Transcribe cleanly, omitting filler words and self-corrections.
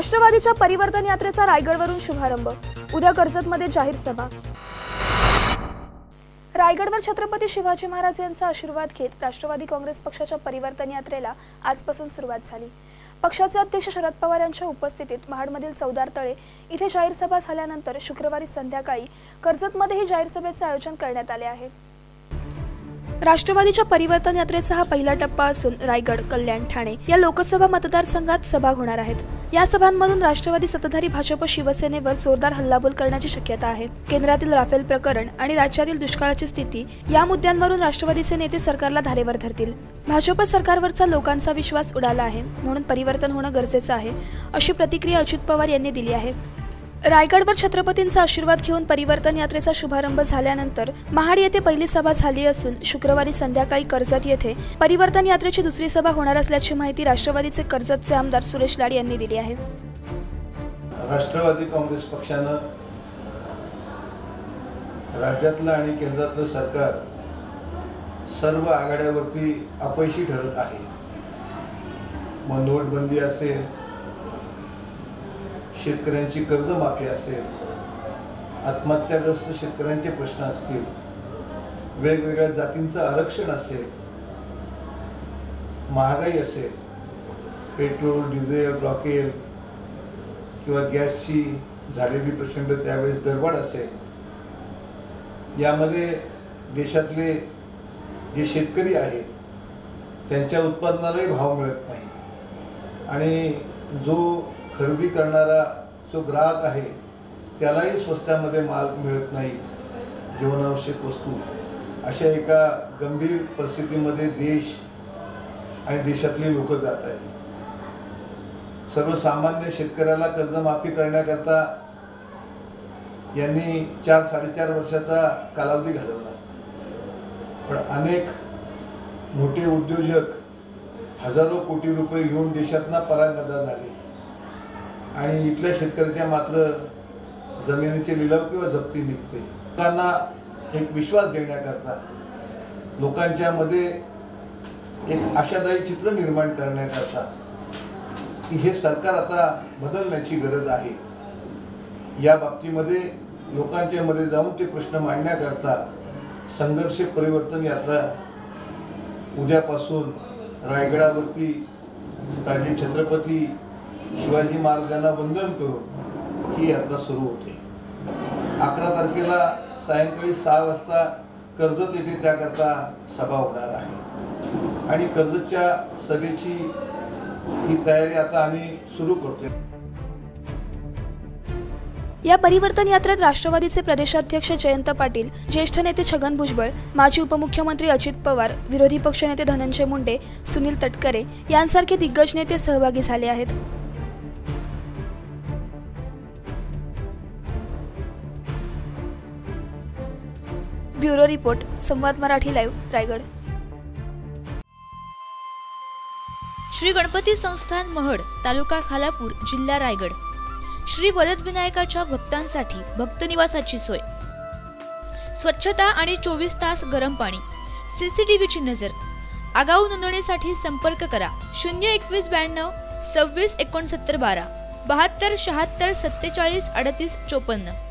राष्ट्रवादीच्या परिवर्तन यात्रेचा रायगडवरून शुभारंभ। उद्या कर्जतमध्ये जाहीर सभा। रायगडवर छत्रपती शिवाजी महाराज यांचा आशीर्वाद घेत राष्ट्रवादी काँग्रेस पक्षाच्या परिवर्तन यात्रेला आजपासून सुरुवात झाली। पक्षाचे अध्यक्ष शरद पवार यांच्या उपस्थितीत महाडमधील चौदार तळे इथे जाहीर सभा झाल्यानंतर शुक्रवारी संध्याकाळी कर्जतमध्येही जाहीर सभेचे आयोजन करण्यात आले आहे। राष्ट्रवादीच्या परिवर्तन यात्रेचा हा पहिला टप्पा असून रायगड, कल्याण, ठाणे या लोकसभा मतदारसंघात सभा होणार आहेत। या सभांमधून राष्ट्रवादी सत्ताधारी भाजप शिवसेनेवर जोरदार हल्लाबोल करण्याची शक्यता आहे। केंद्रातील राफेल प्रकरण आणि राज्यातील दुष्काळाची स्थिती या मुद्द्यांवरून राष्ट्रवादीचे नेते सरकारला धारेवर धरतील। भाजप सरकारवरचा लोकांचा विश्वास उडाला आहे, म्हणून परिवर्तन होणं गरजेचं आहे, अशी प्रतिक्रिया अजित पवार यांनी दिली आहे। रायगडवर छत्रपतींचा आशीर्वाद घेऊन परिवर्तन यात्रेचा शुभारंभ झाल्यानंतर महाड येथे पहिली सभा झाली असून शुक्रवारी संध्याकाळी कर्जत येथे परिवर्तन यात्रेची दुसरी सभा होणार असल्याची माहिती राष्ट्रवादीचे कर्जतचे आमदार सुरेश लाड यांनी दिली आहे। राष्ट्रवादी काँग्रेस पक्षानं राज्यातलं आणि केंद्रातलं सरकार सर्व आघाड्यावरती अपयशी ठरत आहे। मग नोटबंदी असेल, शेतकऱ्यांची कर्जमाफी असेल, आत्महत्याग्रस्त शेतकऱ्यांचे प्रश्न असतील, वेगवेगळ्या जातींचं आरक्षण असेल, महागाई असेल, पेट्रोल, डिझेल, रॉकेल किंवा गॅसची झालेली प्रचंड त्यावेळेस दरवाढ असेल, यामध्ये देशातले जे शेतकरी आहेत त्यांच्या उत्पादनालाही भाव मिळत नाही आणि जो खरेदी करणारा जो ग्राहक आहे त्यालाही स्वस्तामध्ये माल मिळत नाही, जीवनावश्यक वस्तू। अशा एका गंभीर परिस्थितीमध्ये देश आणि देशातले लोक जात आहेत। सर्वसामान्य शेतकऱ्याला कर्जमाफी करण्याकरता यांनी 4-4.5 वर्षाचा कालावधी घालवला, पण अनेक मोठे उद्योजक हजारो कोटी रुपये घेऊन देशातना परांगदा झाले आणि इथल्या शेतकऱ्याच्या मात्र जमिनीचे लिलाव किंवा जप्ती निघते। लोकांना एक विश्वास देण्याकरता, लोकांच्या मध्ये एक आशादायी चित्र निर्माण करण्याकरता की हे सरकार आता बदलण्याची गरज आहे, या बाबतीमध्ये लोकांच्या मध्ये जाऊन ते प्रश्न मांडण्याकरता संघर्ष परिवर्तन यात्रा उद्यापासून रायगडावरती राजे छत्रपती शिवाजी महाराजांना वंदन करून ही यात्रा सुरू होते। 11 तारखेला सायंकाळी 6 वाजता कर्जत येथे त्याकरता सभा होणार आहे आणि कर्जतच्या सभेची ही तयारी आता आम्ही सुरू करतोय। या परिवर्तन यात्रेत राष्ट्रवादीचे प्रदेशाध्यक्ष जयंत पाटील, ज्येष्ठ नेते छगन भुजबळ, माजी उपमुख्यमंत्री अजित पवार, विरोधी पक्षनेते धनंजय मुंडे, सुनील तटकरे यांसारखे दिग्गज नेते सहभागी झाले आहेत। ब्युरो रिपोर्ट, संवाद मराठी लाईव्ह, रायगड। श्री गणपती संस्थान महड, तालुका खालापूर, जिल्हा रायगड। श्री वरदविनायकाच्या भक्तांसाठी भक्त निवासाची सोय, स्वच्छता आणि 24 तास गरम पाणी, सीसीटीव्हीची नजर। आगाऊ नोंदणीसाठी संपर्क करा 021 92 26 69 12 72 76 47 38 54।